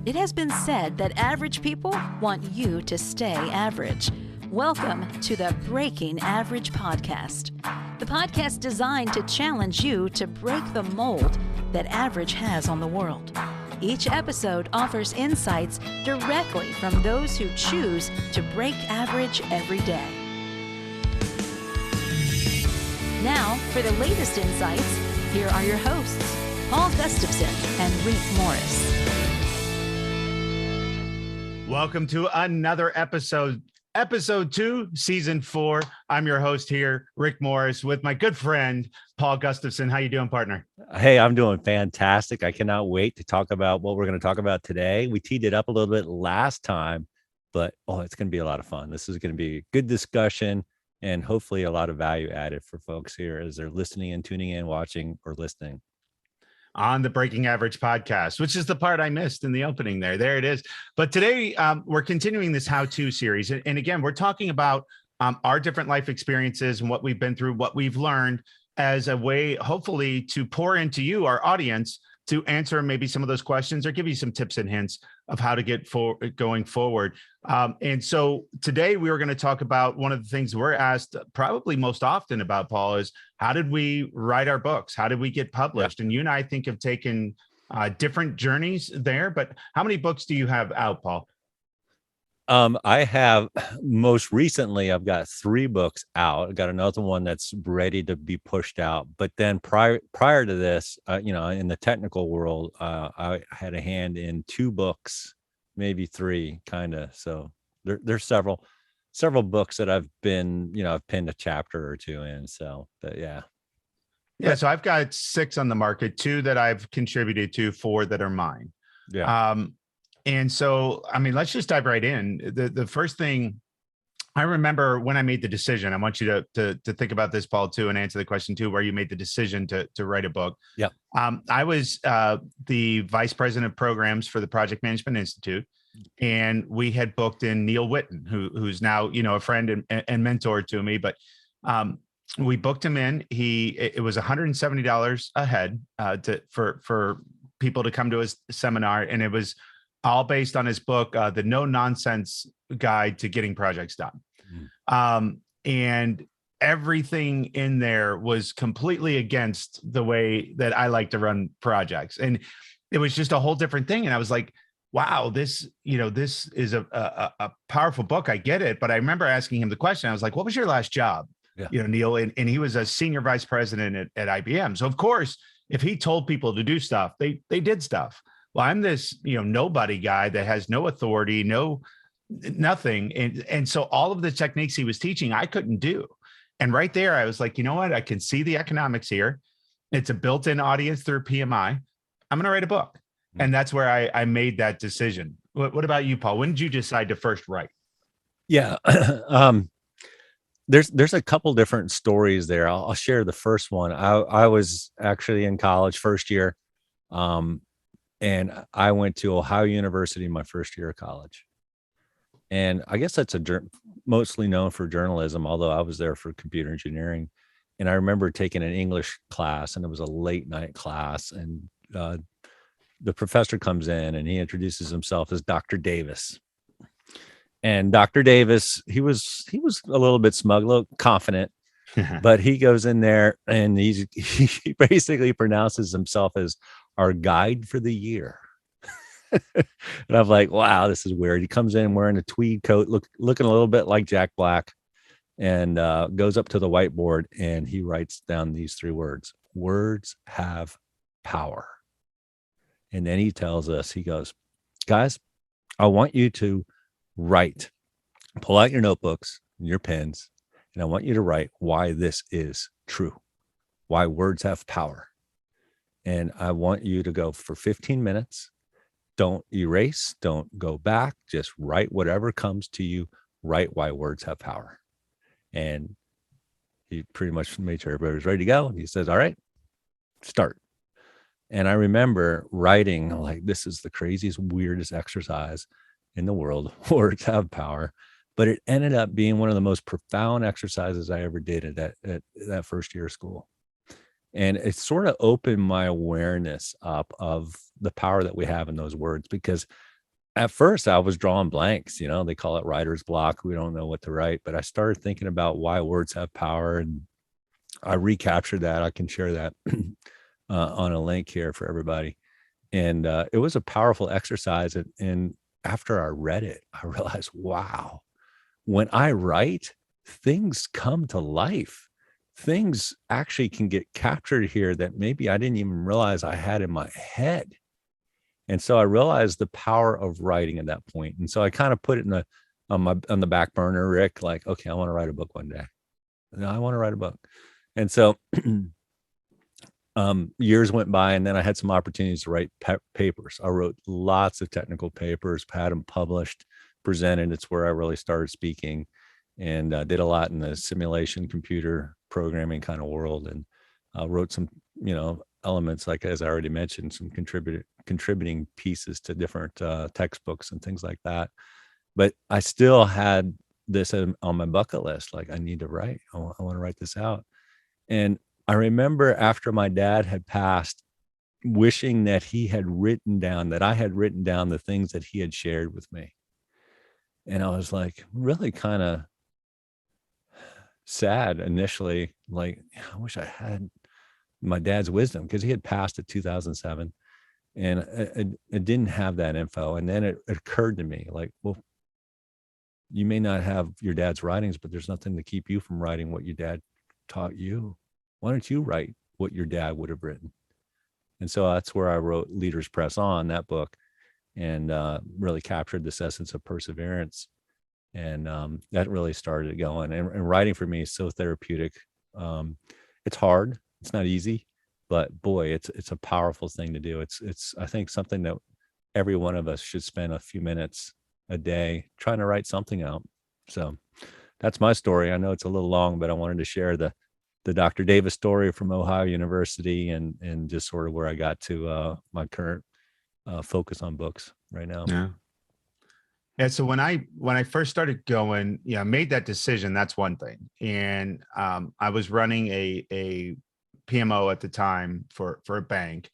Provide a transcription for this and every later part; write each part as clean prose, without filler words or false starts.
It has been said that average people want you to stay average. Welcome to the Breaking Average podcast, the podcast designed to challenge you to break the mold that average has on the world. Each episode offers insights directly from those who choose to break average every day. Now, for the latest insights, here are your hosts, Paul Gustafson and Rick Morris. Welcome to another episode 2, season 4. I'm your host here, Rick Morris, with my good friend, Paul Gustafson. How you doing, partner? Hey, I'm doing fantastic. I cannot wait to talk about what we're going to talk about today. We teed it up a little bit last time, but it's going to be a lot of fun. This is going to be a good discussion and hopefully a lot of value added for folks here as they're listening and tuning in, watching, or listening. On the Breaking Average podcast, which is the part I missed in the opening there. There it is. But today we're continuing this how-to series. And again, we're talking about our different life experiences and what we've been through, what we've learned as a way, hopefully, to pour into you, our audience, to answer maybe some of those questions or give you some tips and hints of how to get going forward. And so today we were going to talk about one of the things we're asked probably most often about, Paul, is how did we write our books? How did we get published? Yeah. And you and I think have taken different journeys there, but how many books do you have out, Paul? I have most recently, I've got 3 books out. I got another one that's ready to be pushed out. But then prior to this, in the technical world, I had a hand in 2 books, maybe 3, kind of. So there's several books that I've been, I've pinned a chapter or 2 in. So, but yeah. Yeah. So I've got 6 on the market, 2 that I've contributed to, 4 that are mine. Yeah. And so, I mean, let's just dive right in. The first thing I remember when I made the decision, I want you to think about this, Paul, too, and answer the question too, where you made the decision to write a book. Yeah. I was the vice president of programs for the Project Management Institute, and we had booked in Neil Witten, who's now, a friend and mentor to me, but we booked him in. It was $170 a head for people to come to his seminar, and it was all based on his book, The No Nonsense Guide to Getting Projects Done. And everything in there was completely against the way that I like to run projects. And it was just a whole different thing. And I was like, wow, this is a powerful book. I get it. But I remember asking him the question. I was like, what was your last job? Yeah. Neil, and he was a senior vice president at IBM. So of course, if he told people to do stuff, they did stuff. Well, I'm this, nobody guy that has no authority, nothing. And so all of the techniques he was teaching, I couldn't do. And right there, I was like, you know what? I can see the economics here. It's a built-in audience through PMI. I'm going to write a book. And that's where I made that decision. What about you, Paul? When did you decide to first write? Yeah. There's a couple different stories there. I'll share the first one. I was actually in college first year. And I went to Ohio University my first year of college. And I guess that's mostly known for journalism, although I was there for computer engineering. And I remember taking an English class, and it was a late night class. And the professor comes in and he introduces himself as Dr. Davis. And Dr. Davis, he was a little bit smug, a little confident, but he goes in there and he basically pronounces himself as our guide for the year. And I'm like, wow, this is weird. He comes in wearing a tweed coat, looking a little bit like Jack Black, and goes up to the whiteboard and he writes down these 3 words: words have power. And then he tells us, he goes, guys, I want you to pull out your notebooks and your pens, and I want you to write why this is true, why words have power. And I want you to go for 15 minutes. Don't erase, don't go back, just write whatever comes to you, write why words have power. And he pretty much made sure everybody was ready to go. And he says, all right, start. And I remember writing, like, this is the craziest, weirdest exercise in the world. Words have power. But it ended up being one of the most profound exercises I ever did at that first year of school. And it sort of opened my awareness up of the power that we have in those words, because at first I was drawing blanks, they call it writer's block. We don't know what to write, but I started thinking about why words have power, and I recaptured that. I can share that on a link here for everybody. And it was a powerful exercise. And after I read it, I realized, wow, when I write, things come to life. Things actually can get captured here that maybe I didn't even realize I had in my head. And so I realized the power of writing at that point. And so I kind of put it on the back burner, Rick, like, okay, I want to write a book one day. No, I want to write a book. And so years went by, and then I had some opportunities to write papers. I wrote lots of technical papers, had them published, presented. It's where I really started speaking, and did a lot in the simulation computer programming kind of world, and wrote some, elements, like, as I already mentioned, some contributing pieces to different textbooks and things like that. But I still had this on my bucket list. Like, I need to write. I want to write this out. And I remember after my dad had passed, wishing that I had written down the things that he had shared with me. And I was like, really kind of sad initially. Like, I wish I had my dad's wisdom, because he had passed in 2007, and I didn't have that info. And then it occurred to me, like, well, you may not have your dad's writings, but there's nothing to keep you from writing what your dad taught you. Why don't you write what your dad would have written? And so that's where I wrote Leaders Press On, that book, and really captured this essence of perseverance. And that really started it going. And writing for me is so therapeutic. It's hard. It's not easy, but boy, it's a powerful thing to do. It's I think something that every one of us should spend a few minutes a day trying to write something out. So that's my story. I know it's a little long, but I wanted to share the Dr. Davis story from Ohio University, and just sort of where I got to my current focus on books right now. Yeah. Yeah. So when I first started going, made that decision, that's one thing. And I was running a PMO at the time for a bank.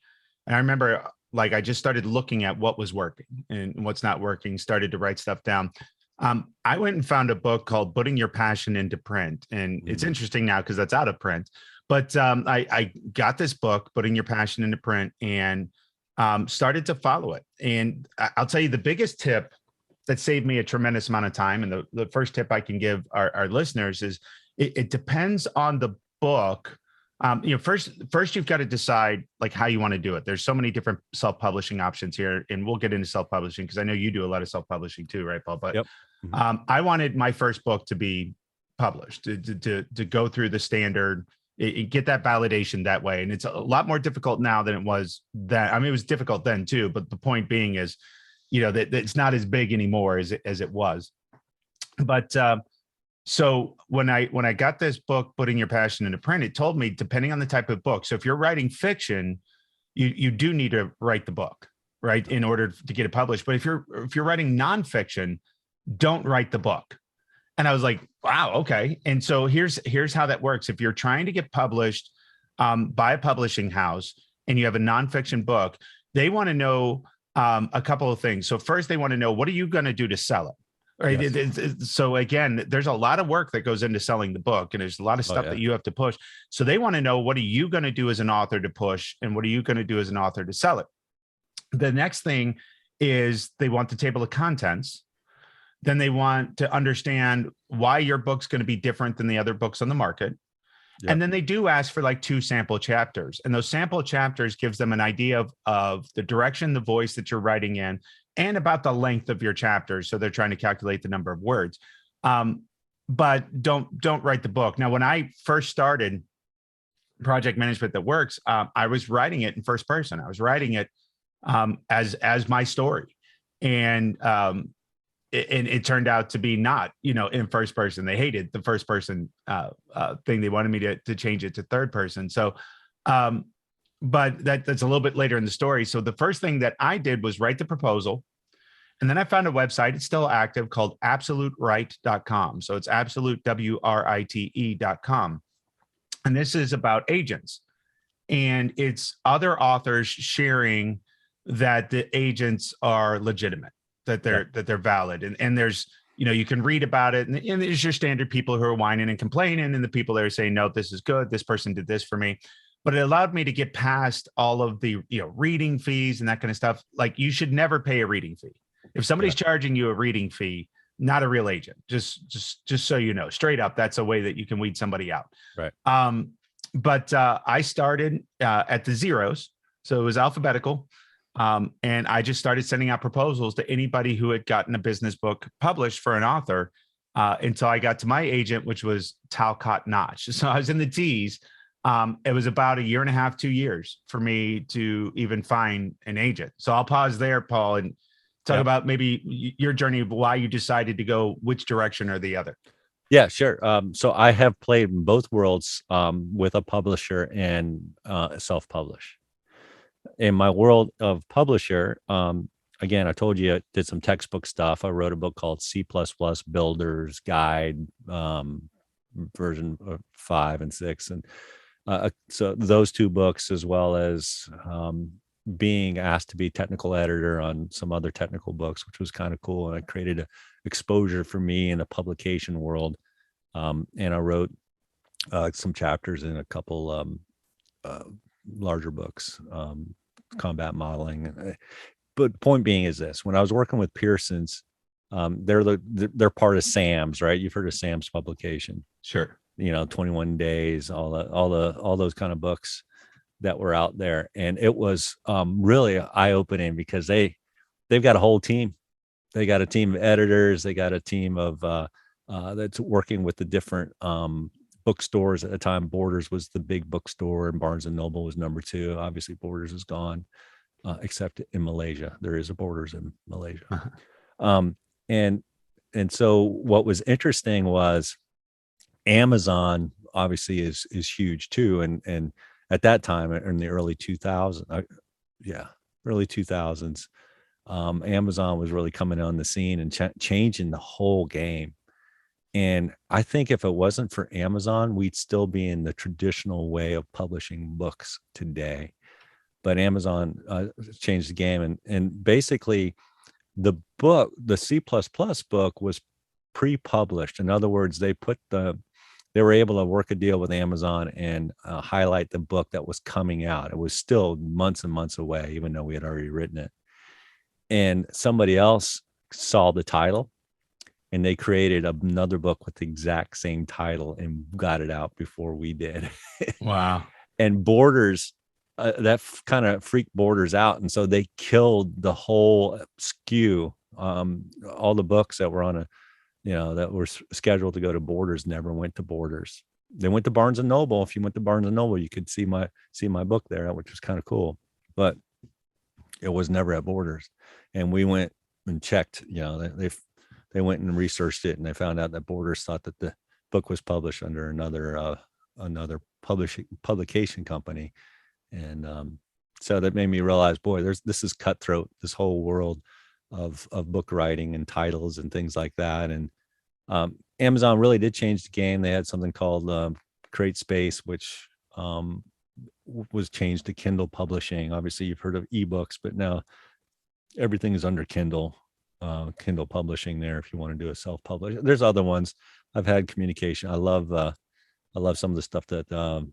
And I remember, like, I just started looking at what was working and what's not working, started to write stuff down. I went and found a book called Putting Your Passion into Print. And it's interesting now because that's out of print. But I got this book, Putting Your Passion into Print, and started to follow it. And I'll tell you, the biggest tip that saved me a tremendous amount of time, and the first tip I can give our listeners is it depends on the book. First you've got to decide, like, how you want to do it. There's so many different self-publishing options here, and we'll get into self-publishing because I know you do a lot of self-publishing too, right, Paul? But yep. I wanted my first book to be published, to go through the standard, get that validation that way. And it's a lot more difficult now than it was then. I mean, it was difficult then too, but the point being is, that it's not as big anymore as it was. But so when I got this book, Putting Your Passion into Print, it told me, depending on the type of book. So if you're writing fiction, you do need to write the book, right, in order to get it published. But if you're writing nonfiction, don't write the book. And I was like, wow, okay. And so here's how that works. If you're trying to get published by a publishing house and you have a nonfiction book, they want to know a couple of things. So first, they want to know, what are you going to do to sell it? Right. Yes. So again, there's a lot of work that goes into selling the book, and there's a lot of stuff that you have to push. So they want to know, what are you going to do as an author to push, and what are you going to do as an author to sell it? The next thing is they want the table of contents. Then they want to understand why your book's going to be different than the other books on the market. Yep. And then they do ask for like 2 sample chapters, and those sample chapters gives them an idea of the direction, the voice that you're writing in, and about the length of your chapters. So they're trying to calculate the number of words. But don't write the book. Now, when I first started Project Management That Works, I was writing it in first person. I was writing it as my story, and it turned out to be not, in first person. They hated the first person thing. They wanted me to change it to third person. So, but that's a little bit later in the story. So the first thing that I did was write the proposal. And then I found a website, it's still active, called absolutewrite.com. So it's absolute, WRITE.com. And this is about agents. And it's other authors sharing that the agents are legitimate. that they're valid. And there's, you can read about it, and there's your standard people who are whining and complaining, and the people that are saying, no, this is good, this person did this for me. But it allowed me to get past all of the reading fees and that kind of stuff. Like, you should never pay a reading fee. If somebody's charging you a reading fee, not a real agent. Just so you know, straight up, that's a way that you can weed somebody out. Right. But I started at the zeros, so it was alphabetical. And I just started sending out proposals to anybody who had gotten a business book published for an author until I got to my agent, which was Talcott Notch. So I was in the T's. It was about 1.5 to 2 years for me to even find an agent. So I'll pause there, Paul, and talk about maybe your journey of why you decided to go which direction or the other. Yeah, sure. So I have played in both worlds with a publisher and self-publish. In my world of publisher, again, I told you I did some textbook stuff. I wrote a book called C++ Builder's Guide, version 5 and 6. And so those 2 books, as well as being asked to be technical editor on some other technical books, which was kind of cool. And I created a exposure for me in the publication world. And I wrote some chapters in a couple larger books, combat modeling. But point being is this: when I was working with Pearson's, they're part of Sam's, right? You've heard of Sam's publication. Sure. 21 Days, all those kind of books that were out there. And it was really eye-opening because they've got a whole team. They got a team of editors. They got a team of that's working with the different bookstores at the time. Borders was the big bookstore, and Barnes and Noble was number 2. Obviously, Borders is gone, except in Malaysia. There is a Borders in Malaysia. And so what was interesting was Amazon obviously is huge too, and at that time in the early 2000s, early 2000s, Amazon was really coming on the scene and changing the whole game. And I think if it wasn't for Amazon, we'd still be in the traditional way of publishing books today. But Amazon changed the game, and basically the book, the C++ book, was pre-published. In other words, they were able to work a deal with Amazon and highlight the book that was coming out. It was still months and months away, even though we had already written it. And somebody else saw the title, and they created another book with the exact same title and got it out before we did. Wow. And Borders, that kind of freaked Borders out. And so they killed the whole SKU. All the books that were on that were scheduled to go to Borders never went to Borders. They went to Barnes and Noble. If you went to Barnes and Noble, you could see my book there, which was kind of cool, but it was never at Borders. And we went and checked, they went and researched it, and they found out that Borders thought that the book was published under another publication company. And so that made me realize, boy, this is cutthroat, this whole world of book writing and titles and things like that. And Amazon really did change the game. They had something called Create Space, which was changed to Kindle publishing. Obviously, you've heard of ebooks, but now everything is under Kindle publishing there. If you want to do a self-publish, there's other ones. I've had communication. I love some of the stuff that I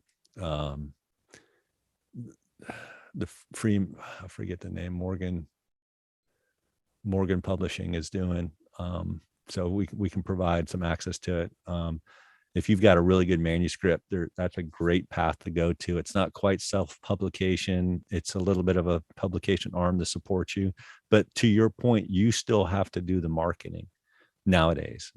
forget the name, Morgan Publishing is doing. So we can provide some access to it. If you've got a really good manuscript, that's a great path to go to. It's not quite self-publication. It's a little bit of a publication arm to support you. But to your point, you still have to do the marketing nowadays.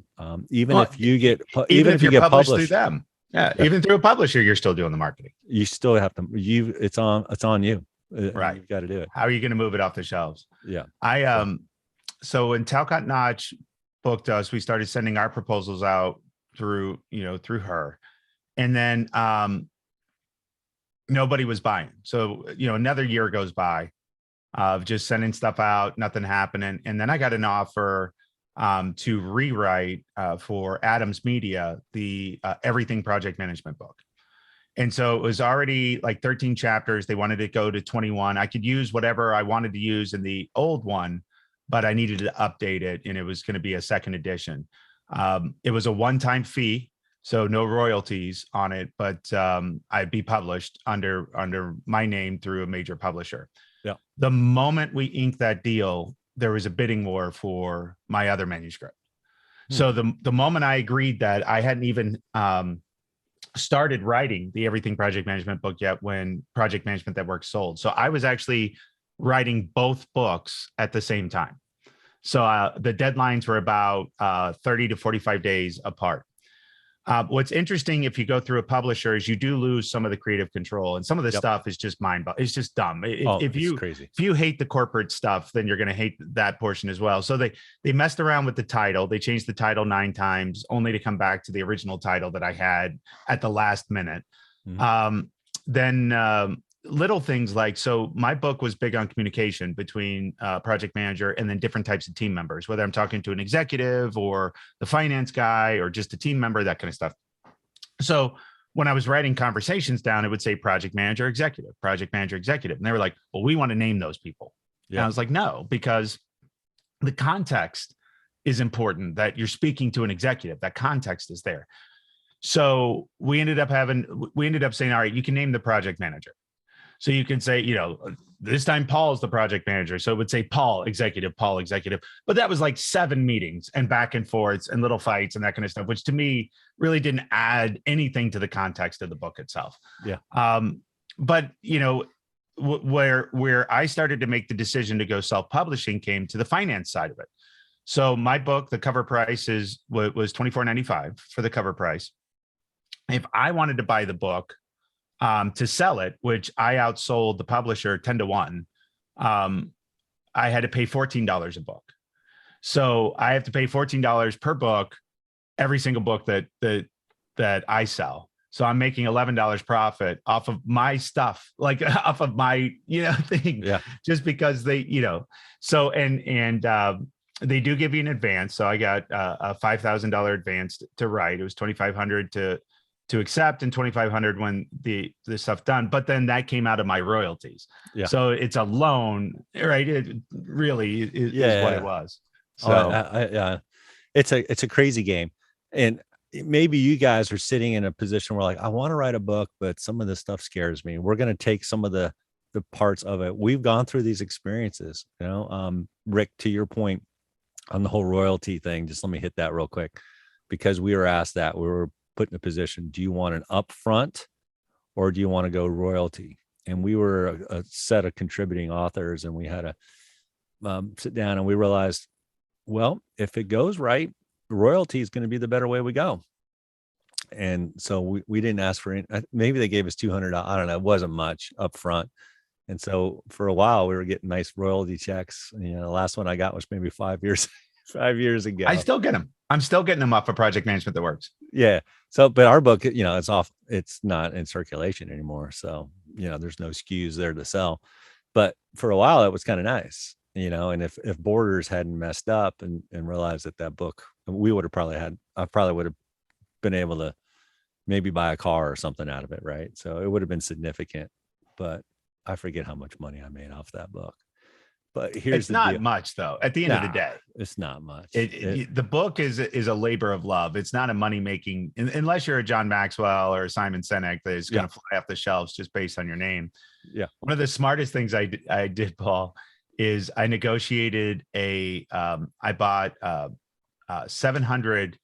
Even if you get published through them. Yeah, even through a publisher, you're still doing the marketing. You still have to. It's on you. Right, you've got to do it. How are you going to move it off the shelves? Yeah. So when Talcott Notch booked us, we started sending our proposals out through her, and then nobody was buying. So another year goes by of just sending stuff out, nothing happening, and then I got an offer to rewrite for Adams Media the Everything Project Management book. And so it was already like 13 chapters. They wanted to go to 21. I could use whatever I wanted to use in the old one, but I needed to update it, and it was going to be a second edition. It was a one-time fee, so no royalties on it, but I'd be published under my name through a major publisher. Yeah. The moment we inked that deal, there was a bidding war for my other manuscript. So the moment I agreed that, I hadn't even started writing the Everything Project Management book yet when Project Management That Works sold. So I was actually writing both books at the same time. So the deadlines were about 30 to 45 days apart. What's interesting, if you go through a publisher, is you do lose some of the creative control, and some of the stuff is just it's just dumb. If you hate the corporate stuff, then you're going to hate that portion as well. So they messed around with the title. They changed the title 9 times, only to come back to the original title that I had at the last minute. Then little things like, so my book was big on communication between project manager and then different types of team members, whether I'm talking to an executive or the finance guy or just a team member, that kind of stuff. So when I was writing conversations down, it would say project manager, executive, project manager, executive. And they were like, well, we want to name those people. Yeah. And I was like, no, because the context is important, that you're speaking to an executive, that context is there. So we ended up saying, all right, you can name the project manager. So you can say, this time Paul's the project manager. So it would say Paul, executive. But that was like 7 meetings and back and forths and little fights and that kind of stuff, which to me really didn't add anything to the context of the book itself. Yeah. But, where I started to make the decision to go self-publishing came to the finance side of it. So my book, the cover price was $24.95 for the cover price. If I wanted to buy the book, to sell it, which I outsold the publisher 10 to 1, I had to pay $14 a book. So I have to pay $14 per book, every single book that I sell. So I'm making $11 profit off of my stuff, like off of my, thing, just because they, so, and they do give you an advance. So I got a $5,000 advance to write. It was $2,500 to accept and $2,500 when the stuff done, but then that came out of my royalties. Yeah. So it's a loan, right? It really is what it was. So it's a crazy game. And maybe you guys are sitting in a position where like, I want to write a book, but some of this stuff scares me. We're going to take some of the parts of it. We've gone through these experiences, Rick, to your point on the whole royalty thing, just let me hit that real quick, because we were asked that. We were put in a position, do you want an upfront or do you want to go royalty? And we were a set of contributing authors, and we had to sit down, and we realized, well, if it goes right, royalty is going to be the better way we go. And so we didn't ask for any, maybe they gave us $200. I don't know. It wasn't much upfront. And so for a while we were getting nice royalty checks. The last one I got was maybe 5 years ago. I still get them. I'm still getting them off of Project Management That Works. Yeah. So, but our book, it's off, it's not in circulation anymore. So, there's no SKUs there to sell, but for a while it was kind of nice, and if Borders hadn't messed up and realized that book, we would have I probably would have been able to maybe buy a car or something out of it. Right. So it would have been significant, but I forget how much money I made off that book. But it's not much, though. At the end of the day, it's not much. The book is a labor of love. It's not a money making, unless you're a John Maxwell or a Simon Sinek that is going to fly off the shelves just based on your name. Yeah. One of the smartest things I did, Paul, is I negotiated I bought 700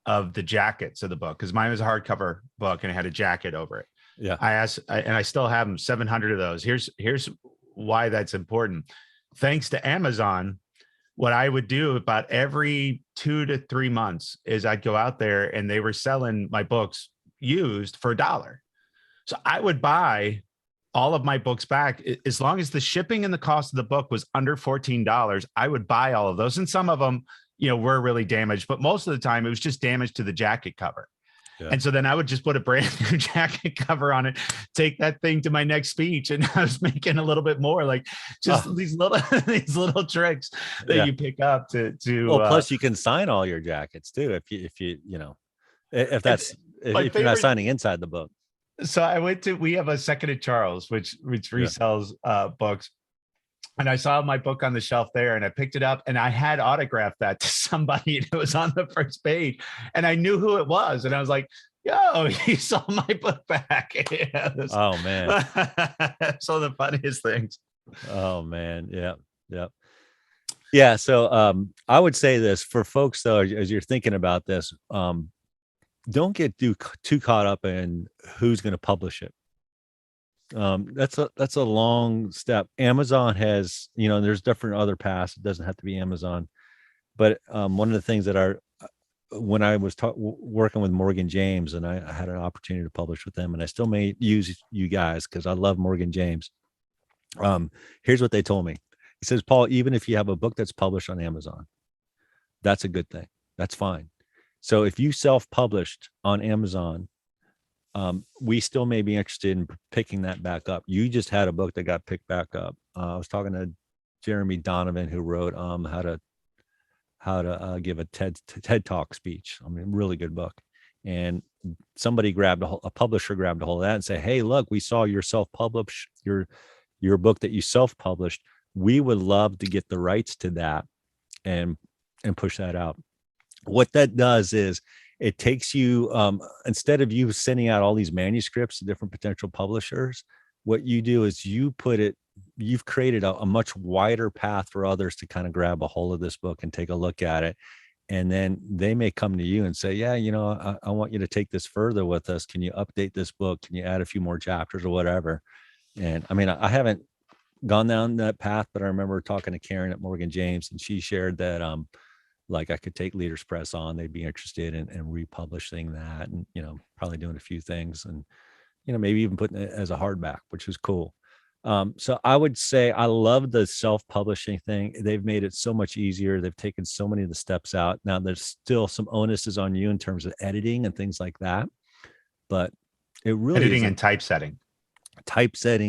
of the jackets of the book, because mine was a hardcover book and it had a jacket over it. Yeah. I asked, and I still have them, 700 of those. Here's why that's important. Thanks to Amazon, what I would do about every 2 to 3 months is I'd go out there and they were selling my books used for $1. So I would buy all of my books back. As long as the shipping and the cost of the book was under $14, I would buy all of those. And some of them, were really damaged, but most of the time it was just damage to the jacket cover. Yeah. And so then I would just put a brand new jacket cover on it, take that thing to my next speech, and I was making a little bit more, like just these little tricks that you pick up to. Well, plus you can sign all your jackets too if you're not signing inside the book. So we have a Second and Charles, which resells books, And I saw my book on the shelf there, and I picked it up, and I had autographed that to somebody, and it was on the first page, and I knew who it was, and I was like, "Yo, you saw my book back." Yeah, Oh man. so the funniest things. Oh man. Yeah. Yeah. Yeah. So I would say this for folks though, as you're thinking about this, don't get too caught up in who's going to publish it. That's a long step. Amazon has, there's different other paths. It doesn't have to be Amazon, but one of the things that when I was working with Morgan James, and I had an opportunity to publish with them, and I still may use you guys because I love Morgan James. Here's what they told me. He says, Paul, even if you have a book that's published on Amazon, that's a good thing. That's fine. So if you self-published on Amazon, we still may be interested in picking that back up. You just had a book that got picked back up. I was talking to Jeremy Donovan, who wrote how to give a TED Talk speech. I mean, really good book. And somebody a publisher grabbed a hold of that and said, "Hey, look, we saw your self-publish your book that you self-published. We would love to get the rights to that and push that out." What that does is it takes you, instead of you sending out all these manuscripts to different potential publishers, what you do is you've created a much wider path for others to kind of grab a hold of this book and take a look at it. And then they may come to you and say, "Yeah, I want you to take this further with us. Can you update this book? Can you add a few more chapters or whatever?" And I mean, I haven't gone down that path, but I remember talking to Karen at Morgan James, and she shared that, like I could take Leaders Press on, they'd be interested in republishing that, and, probably doing a few things, and, maybe even putting it as a hardback, which is cool. So I would say I love the self-publishing thing. They've made it so much easier. They've taken so many of the steps out. Now there's still some onuses on you in terms of editing and things like that, but it really editing and typesetting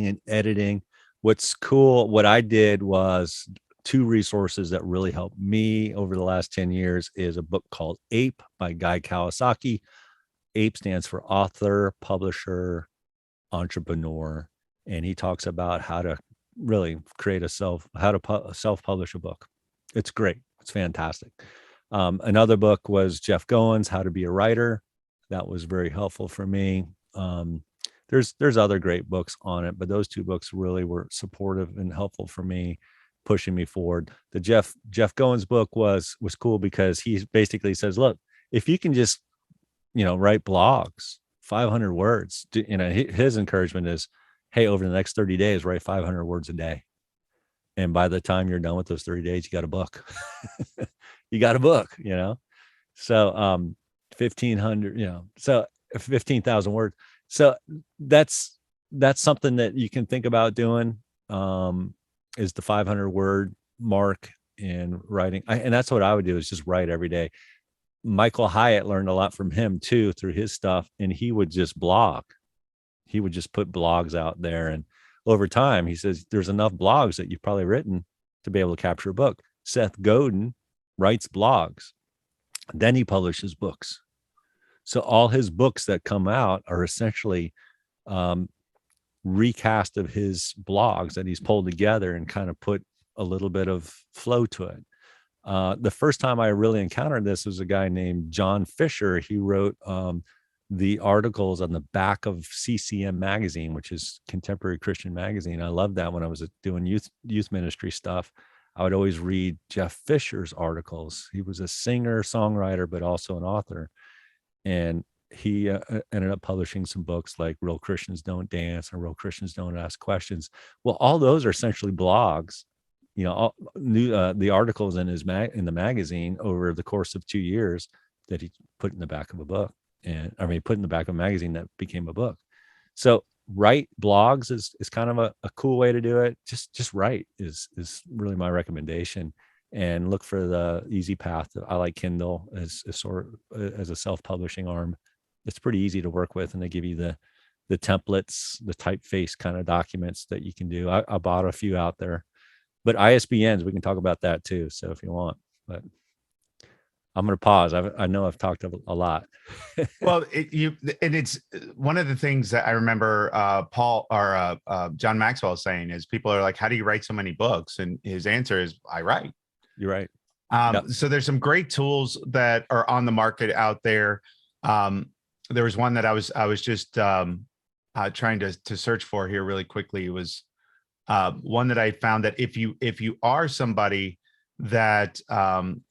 and editing. What's cool, what I did was 2 resources that really helped me over the last 10 years is a book called Ape by Guy Kawasaki. Ape stands for author, publisher, entrepreneur. And he talks about how to really self-publish a book. It's great. It's fantastic. Another book was Jeff Goins, How to Be a Writer. That was very helpful for me. There's other great books on it, but those 2 books really were supportive and helpful for me, pushing me forward. The Jeff Goins book was cool because he basically says, look, if you can just, write blogs, 500 words, his encouragement is, hey, over the next 30 days, write 500 words a day. And by the time you're done with those 30 days, you got a book. You got a book, So 1,500, so 15,000 words. So that's something that you can think about doing, is the 500 word mark in writing. And that's what I would do, is just write every day. Michael Hyatt, learned a lot from him too, through his stuff. And he would just blog. He would just put blogs out there. And over time, he says, there's enough blogs that you've probably written to be able to capture a book. Seth Godin writes blogs. Then he publishes books. So all his books that come out are essentially recast of his blogs that he's pulled together and kind of put a little bit of flow to it. The first time I really encountered this was a guy named John Fisher. He wrote the articles on the back of CCM magazine, which is Contemporary Christian Magazine. I loved that when I was doing youth ministry stuff. I would always read Jeff Fisher's articles. He was a singer, songwriter, but also an author. And he ended up publishing some books like Real Christians Don't Dance and Real Christians Don't Ask Questions. Well, all those are essentially blogs, the articles in in the magazine over the course of 2 years that he put in the back of a book. Put in the back of a magazine that became a book. So write blogs is kind of a cool way to do it. Just write is really my recommendation, and look for the easy path. I like Kindle as a self-publishing arm. It's pretty easy to work with, and they give you the templates, the typeface kind of documents that you can do. I bought a few out there, but ISBNs, we can talk about that too. So if you want, but I'm going to pause. I know I've talked a lot. Well, it's one of the things that I remember Paul or John Maxwell saying is people are like, how do you write so many books? And his answer is, I write. You're right. So there's some great tools that are on the market out there. There was one that I was just trying to search for here really quickly. It was one that I found that if you are somebody that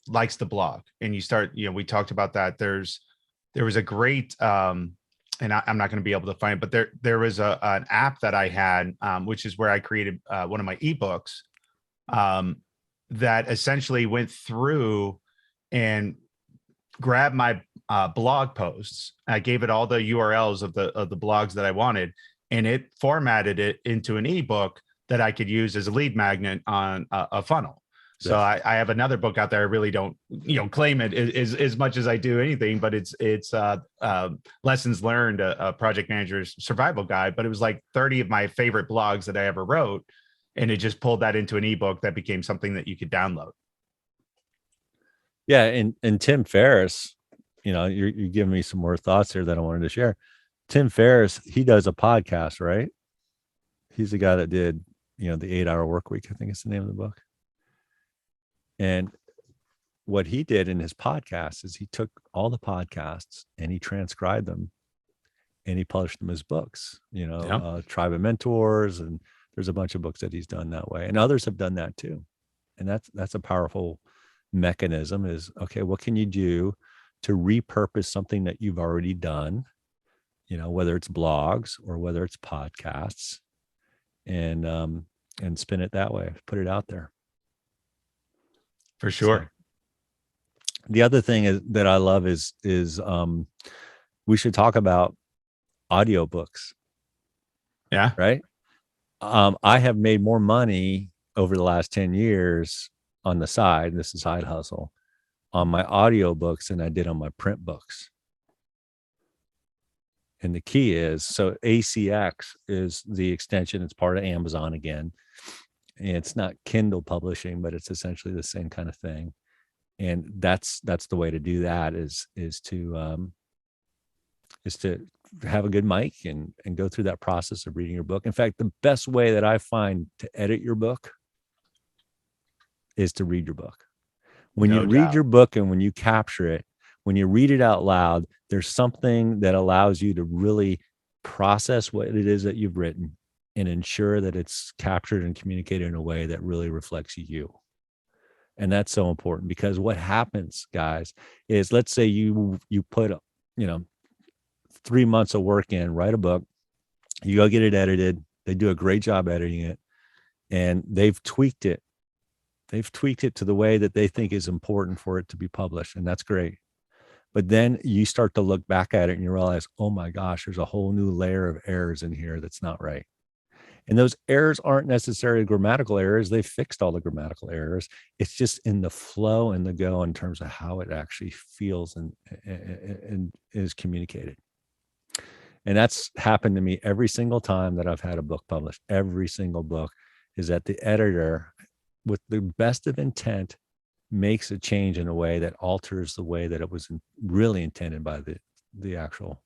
likes the blog and you start, we talked about that. There was a great, and I'm not going to be able to find it, but there was an app that I had, which is where I created one of my ebooks that essentially went through and grabbed my blog posts. I gave it all the URLs of the blogs that I wanted, and it formatted it into an ebook that I could use as a lead magnet on a funnel. So I have another book out there. I really don't, claim it as much as I do anything, but it's Lessons Learned, a project manager's survival guide. But it was like 30 of my favorite blogs that I ever wrote, and it just pulled that into an ebook that became something that you could download. Yeah, and Tim Ferriss, you're giving me some more thoughts here that I wanted to share. Tim Ferriss, he does a podcast, right? He's the guy that did, the 8-Hour Work Week, I think is the name of the book. And what he did in his podcast is he took all the podcasts and he transcribed them and he published them as books, Tribe of Mentors. And there's a bunch of books that he's done that way. And others have done that too. And that's a powerful mechanism is, okay, what can you do to repurpose something that you've already done, whether it's blogs or whether it's podcasts, and spin it that way, put it out there. For sure. So, the other thing that I love is we should talk about audiobooks. Yeah. Right. I have made more money over the last 10 years on the side. This is side hustle on my audiobooks than I did on my print books. And the key is, so ACX is the extension. It's part of Amazon again. And it's not Kindle publishing, but it's essentially the same kind of thing. And that's the way to do that is to have a good mic and go through that process of reading your book. In fact, the best way that I find to edit your book is to read your book. When you read your book and when you capture it, when you read it out loud, there's something that allows you to really process what it is that you've written and ensure that it's captured and communicated in a way that really reflects you. And that's so important, because what happens, guys, is let's say you put, 3 months of work in, write a book, you go get it edited. They do a great job editing it, and they've tweaked it. They've tweaked it to the way that they think is important for it to be published. And that's great. But then you start to look back at it and you realize, oh my gosh, there's a whole new layer of errors in here that's not right. And those errors aren't necessarily grammatical errors. They fixed all the grammatical errors. It's just in the flow and the go in terms of how it actually feels and is communicated. And that's happened to me every single time that I've had a book published. Every single book is that the editor, with the best of intent, makes a change in a way that alters the way that it was really intended by the actual,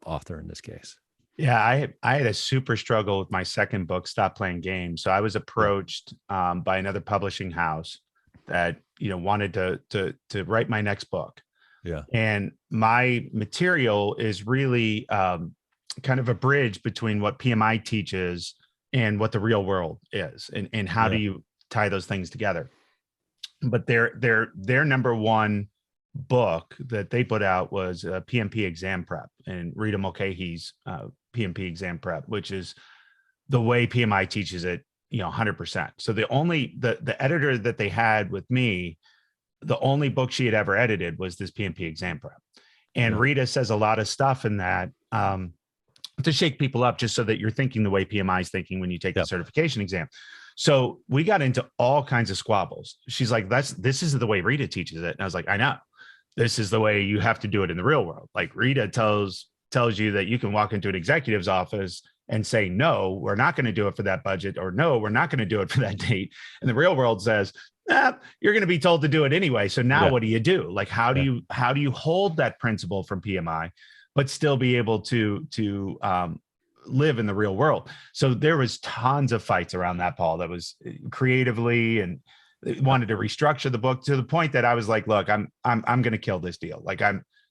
author in this case. Yeah, I had a super struggle with my second book, Stop Playing Games. So I was approached by another publishing house that wanted to write my next book. Yeah, and my material is really kind of a bridge between what PMI teaches and what the real world is, and how do you tie those things together. But their number one book that they put out was PMP exam prep, and Rita Mulcahy's PMP exam prep, which is the way PMI teaches it, 100%. So the editor that they had with me, the only book she had ever edited was this PMP exam prep. And Rita says a lot of stuff in that to shake people up, just so that you're thinking the way PMI is thinking when you take the certification exam. So we got into all kinds of squabbles. She's like, this is the way Rita teaches it. And I was like, I know. This is the way you have to do it in the real world. Like Rita tells you that you can walk into an executive's office and say, no, we're not going to do it for that budget, or no, we're not going to do it for that date. And the real world says, you're going to be told to do it anyway. So now Yeah. what do you do? Like, how do you hold that principle from PMI, but still be able to live in the real world? So there was tons of fights around that, Paul, that was creatively, and wanted to restructure the book to the point that I was like, look, I'm going to kill this deal. Like,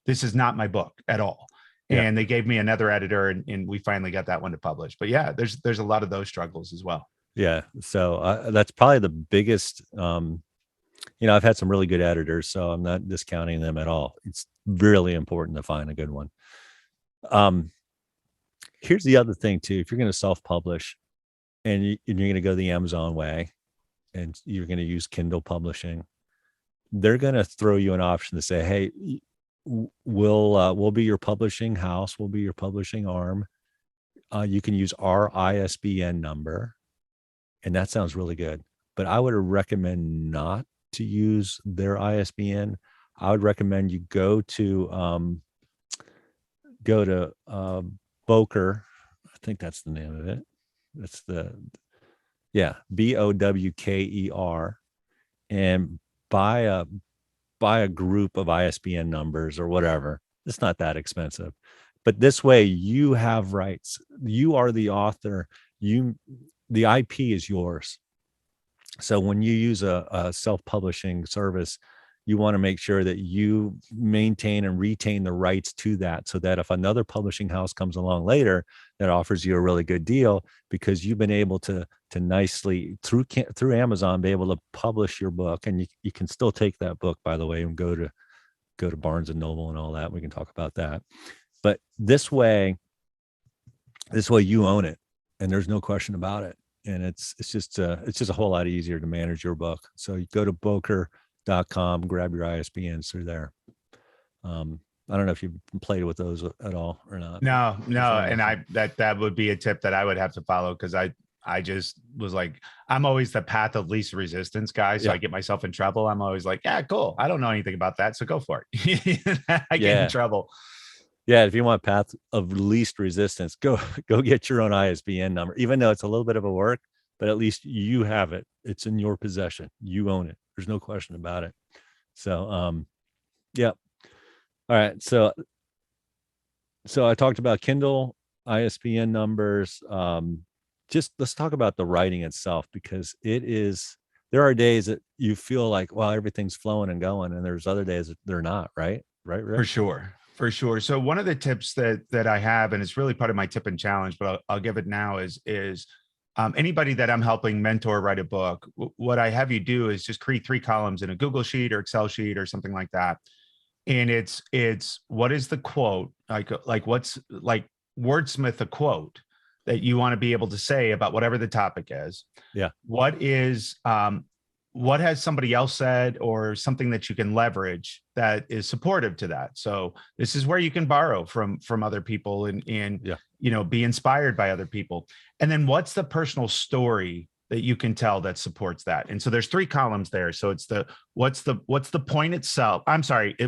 this is not my book at all. Yeah. And they gave me another editor, and we finally got that one to publish. But yeah, there's a lot of those struggles as well. Yeah. So that's probably the biggest, I've had some really good editors, so I'm not discounting them at all. It's really important to find a good one. Here's the other thing too. If you're going to self-publish and you're going to go the Amazon way and you're going to use Kindle publishing, they're going to throw you an option to say, hey, we'll be your publishing house. We'll be your publishing arm. You can use our ISBN number. And that sounds really good, but I would recommend not to use their ISBN. I would recommend you go to Bowker. I think that's the name of it. That's BOWKER, and buy a group of ISBN numbers or whatever. It's not that expensive, but this way you have rights. You are the author. The IP is yours. So when you use a self-publishing service, you want to make sure that you maintain and retain the rights to that, so that if another publishing house comes along later that offers you a really good deal, because you've been able to nicely through Amazon be able to publish your book, and you can still take that book, by the way, and go to Barnes and Noble and all that. We can talk about that. But this way you own it, and there's no question about it. And it's just a whole lot easier to manage your book. So you go to Bowker.com, grab your ISBNs through there. I don't know if you've played with those at all or not. No. And that would be a tip that I would have to follow, because I just was like, I'm always the path of least resistance guy. So I get myself in trouble. I'm always like, yeah, cool. I don't know anything about that, so go for it. I get in trouble. Yeah, if you want path of least resistance, go get your own ISBN number, even though it's a little bit of a work, but at least you have it. It's in your possession. You own it. There's no question about it. So, yeah. All right. So I talked about Kindle, ISBN numbers. Just let's talk about the writing itself, because there are days that you feel like, well, everything's flowing and going, and there's other days that they're not, right? Right, Rick? For sure. So one of the tips that I have, and it's really part of my tip and challenge, but I'll give it now, is anybody that I'm helping mentor write a book, what I have you do is just create 3 columns in a Google sheet or Excel sheet or something like that. And it's what is the quote, like what's, like, wordsmith a quote that you want to be able to say about whatever the topic is. Yeah. What has somebody else said, or something that you can leverage that is supportive to that? So this is where you can borrow from other people and be inspired by other people. And then what's the personal story that you can tell that supports that? And so there's 3 columns there. So it's what's the point itself?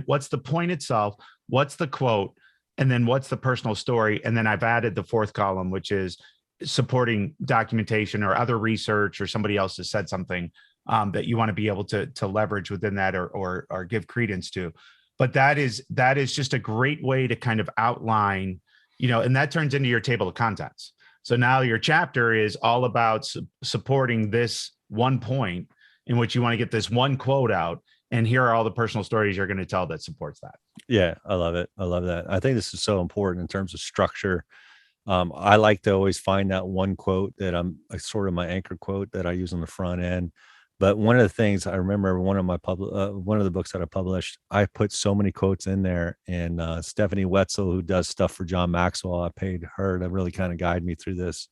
What's the point itself? What's the quote? And then what's the personal story? And then I've added the 4th column, which is supporting documentation or other research, or somebody else has said something that you want to be able to leverage within that, or give credence to. But that is just a great way to kind of outline, and that turns into your table of contents. So now your chapter is all about supporting this one point in which you want to get this one quote out. And here are all the personal stories you're going to tell that supports that. Yeah, I love it. I love that. I think this is so important in terms of structure. I like to always find that one quote that I'm sort of my anchor quote that I use on the front end. But one of the things I remember, one of the books that I published, I put so many quotes in there, and Stephanie Wetzel, who does stuff for John Maxwell, I paid her to really kind of guide me through this.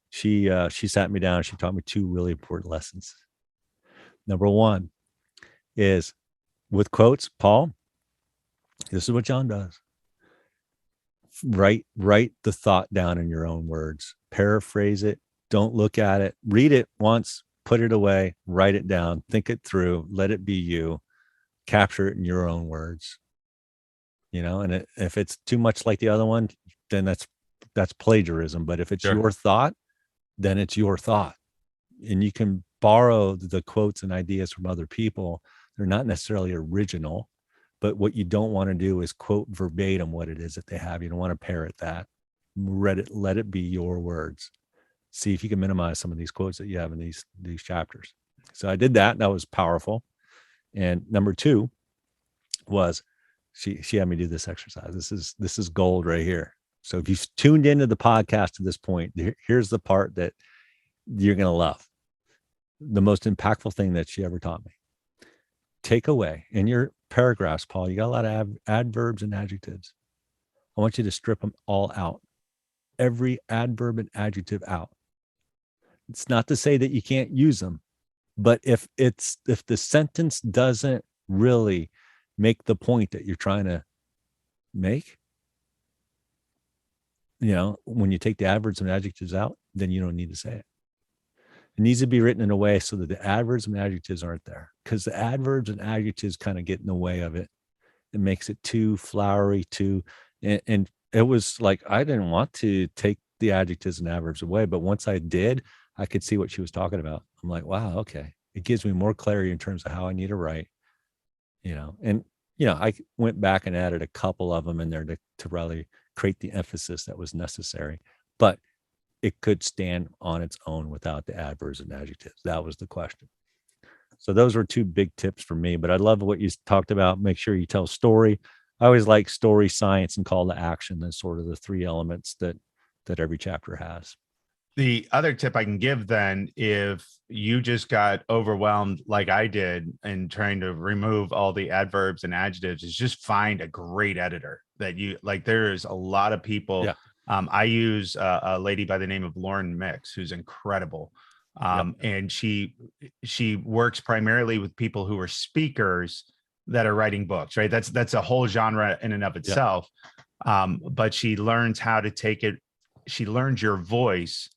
She sat me down. She taught me 2 really important lessons. Number 1 is, with quotes, Paul, this is what John does. Write the thought down in your own words. Paraphrase it. Don't look at it. Read it once. Put it away, write it down, think it through, let it be you, capture it in your own words. And if it's too much like the other one, then that's plagiarism. But if it's your thought, then it's your thought, and you can borrow the quotes and ideas from other people. They're not necessarily original, but what you don't want to do is quote verbatim what it is that they have. You don't want to parrot that. Let it be your words. See if you can minimize some of these quotes that you have in these chapters. So I did that. That was powerful. And number 2 was she had me do this exercise. This is gold right here. So if you've tuned into the podcast to this point, here's the part that you're going to love. The most impactful thing that she ever taught me. Take away in your paragraphs, Paul, you got a lot of adverbs and adjectives. I want you to strip them all out. Every adverb and adjective out. It's not to say that you can't use them, but if the sentence doesn't really make the point that you're trying to make, when you take the adverbs and adjectives out, then you don't need to say it. It needs to be written in a way so that the adverbs and adjectives aren't there, because the adverbs and adjectives kind of get in the way of it. It makes it too flowery, and it was like, I didn't want to take the adjectives and adverbs away, but once I did, I could see what she was talking about. I'm like, wow, okay. It gives me more clarity in terms of how I need to write, and, I went back and added a couple of them in there to really create the emphasis that was necessary, but it could stand on its own without the adverbs and adjectives. That was the question. So those were 2 big tips for me, but I love what you talked about. Make sure you tell story. I always like story, science, and call to action as sort of the 3 elements that every chapter has. The other tip I can give then, if you just got overwhelmed like I did in trying to remove all the adverbs and adjectives, is just find a great editor that you like. There's a lot of people. Yeah. I use a lady by the name of Lauren Mix, who's incredible. And she works primarily with people who are speakers that are writing books, right? That's a whole genre in and of itself. But she learns how to take it. She learns your voice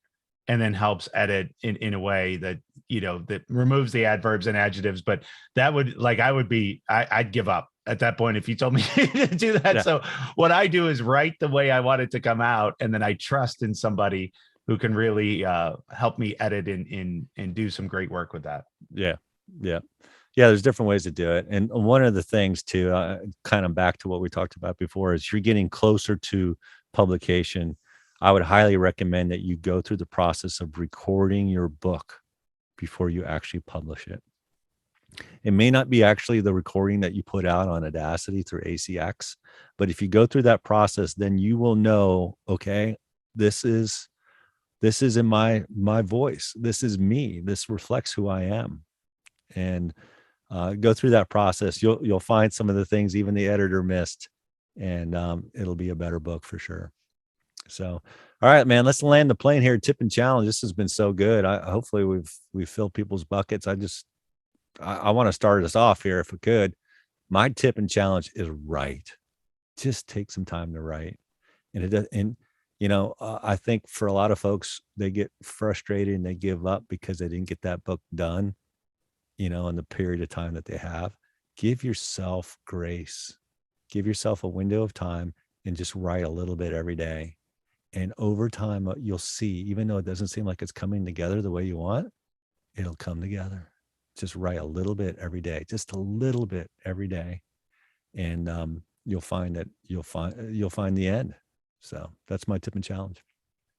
and then helps edit in a way that, that removes the adverbs and adjectives. But that would, I'd give up at that point if you told me to do that. Yeah. So what I do is write the way I want it to come out. And then I trust in somebody who can really help me edit and do some great work with that. Yeah. There's different ways to do it. And one of the things too, kind of back to what we talked about before, is you're getting closer to publication. I would highly recommend that you go through the process of recording your book before you actually publish it. It may not be actually the recording that you put out on Audacity through ACX, but if you go through that process, then you will know, okay, this is in my voice. This is me. This reflects who I am. And go through that process. You'll find some of the things even the editor missed, and it'll be a better book for sure. So, all right, man, let's land the plane here. Tip and challenge. This has been so good. Hopefully we've filled people's buckets. I want to start us off here if we could. My tip and challenge is write. Just take some time to write. And I think for a lot of folks, they get frustrated and they give up because they didn't get that book done, in the period of time that they have. Give yourself grace. Give yourself a window of time and just write a little bit every day. And over time, you'll see, even though it doesn't seem like it's coming together the way you want, it'll come together. Just write a little bit every day, just a little bit every day. And you'll find you'll find the end. So that's my tip and challenge.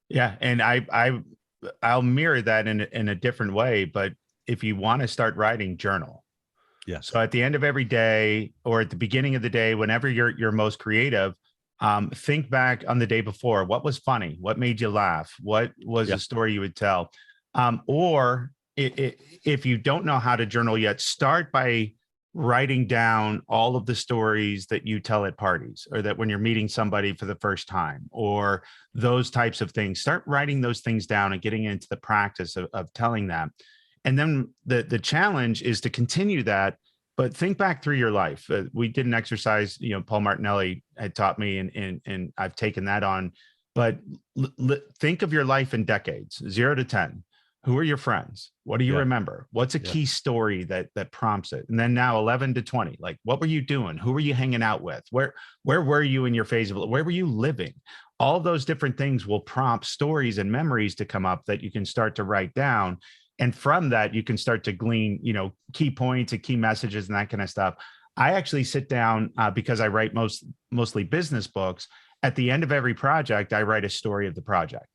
Yeah. And I'll mirror that in a different way, but if you want to start writing, journal. Yeah. So at the end of every day or at the beginning of the day, whenever you're most creative, think back on the day before. What was funny? What made you laugh? What was a story you would tell? Or if you don't know how to journal yet, start by writing down all of the stories that you tell at parties, or that when you're meeting somebody for the first time, or those types of things. Start writing those things down and getting into the practice of telling them. And then the challenge is to continue that, but think back through your life. We did an exercise, Paul Martinelli had taught me, and I've taken that on. But think of your life in decades, 0 to 10. Who are your friends? What do you remember? What's a key story that prompts it? And then now 11 to 20, like, what were you doing? Who were you hanging out with? Where were you in your phase of, where were you living? All those different things will prompt stories and memories to come up that you can start to write down. And from that, you can start to glean, key points and key messages and that kind of stuff. I actually sit down because I write mostly business books. At the end of every project, I write a story of the project.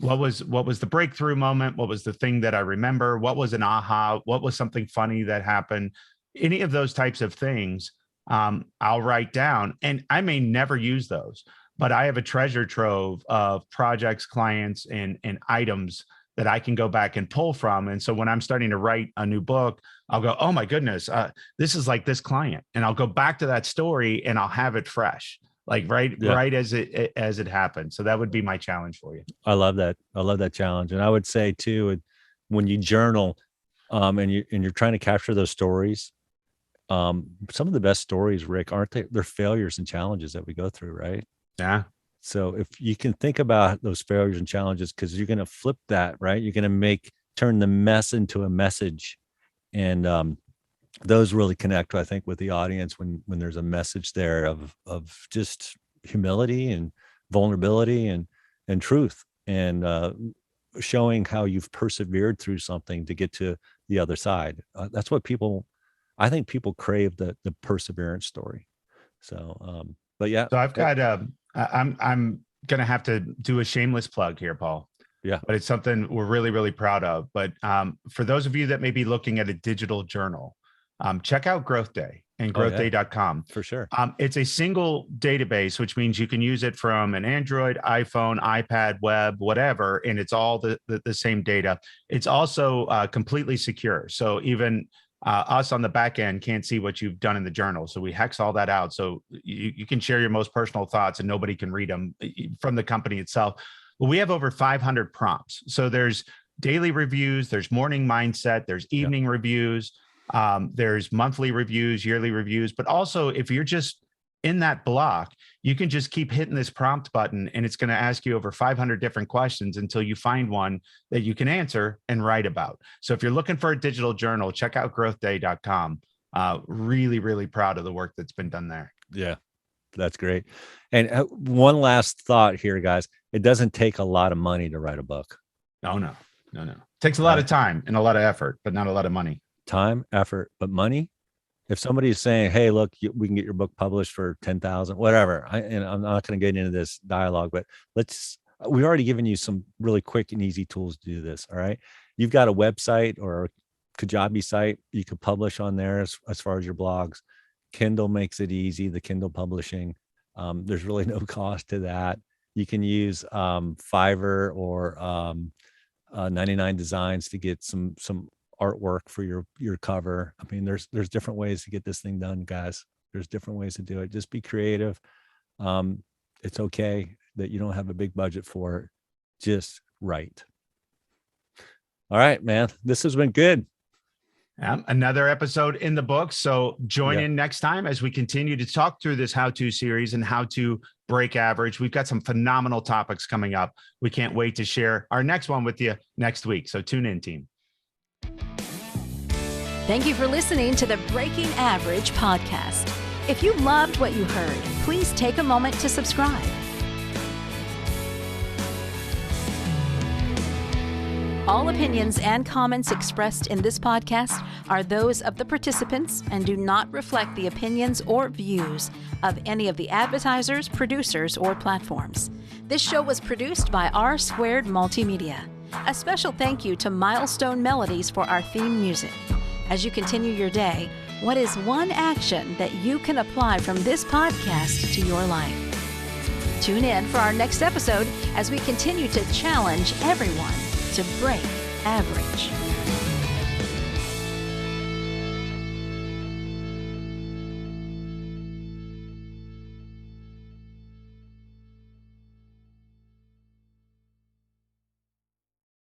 What was the breakthrough moment? What was the thing that I remember? What was an aha? What was something funny that happened? Any of those types of things, I'll write down, and I may never use those, but I have a treasure trove of projects, clients, and items that I can go back and pull from. And so when I'm starting to write a new book, I'll go, oh my goodness, this is like this client. And I'll go back to that story and I'll have it fresh, like right as it happened. So that would be my challenge for you. I love that. I love that challenge. And I would say too, when you journal and you're trying to capture those stories, some of the best stories, Rick, aren't they? They're failures and challenges that we go through, right? Yeah. So if you can think about those failures and challenges, because you're going to flip that, right? You're going to turn the mess into a message. And those really connect, I think, with the audience when there's a message there of just humility and vulnerability and truth, and showing how you've persevered through something to get to the other side. That's what I think people crave the perseverance story. So, but yeah. So I've got, I'm going to have to do a shameless plug here, Paul. Yeah. But it's something we're really, really proud of. But for those of you that may be looking at a digital journal, check out Growth Day and growthday.com. For sure. It's a single database, which means you can use it from an Android, iPhone, iPad, web, whatever, and it's all the same data. It's also completely secure. So even us on the back end can't see what you've done in the journal. So we hex all that out. So you can share your most personal thoughts and nobody can read them from the company itself. Well, we have over 500 prompts. So there's daily reviews, there's morning mindset, there's evening reviews, there's monthly reviews, yearly reviews. But also if you're just in that block, you can just keep hitting this prompt button and it's going to ask you over 500 different questions until you find one that you can answer and write about. So if you're looking for a digital journal, check out growthday.com. Really, really proud of the work that's been done there. Yeah, that's great. And one last thought here, guys. It doesn't take a lot of money to write a book. No. It takes a lot of time and a lot of effort, but not a lot of money. Time, effort, but money. If somebody is saying, hey, look, we can get your book published for 10,000, whatever. And I'm not going to get into this dialogue, but we've already given you some really quick and easy tools to do this. All right. You've got a website or a Kajabi site you could publish on there as far as your blogs. Kindle makes it easy, the Kindle publishing. There's really no cost to that. You can use Fiverr or 99 Designs to get some artwork for your cover. I mean, there's different ways to get this thing done, guys. There's different ways to do it. Just be creative. It's okay that you don't have a big budget for it. Just write. All right, man. This has been good. Another episode in the books. So join in next time as we continue to talk through this how-to series and how to break average. We've got some phenomenal topics coming up. We can't wait to share our next one with you next week. So tune in, team. Thank you for listening to the Breaking Average podcast. If you loved what you heard, please take a moment to subscribe. All opinions and comments expressed in this podcast are those of the participants and do not reflect the opinions or views of any of the advertisers, producers, or platforms. This show was produced by R² Multimedia. A special thank you to Milestone Melodies for our theme music. As you continue your day, what is one action that you can apply from this podcast to your life? Tune in for our next episode as we continue to challenge everyone to break average.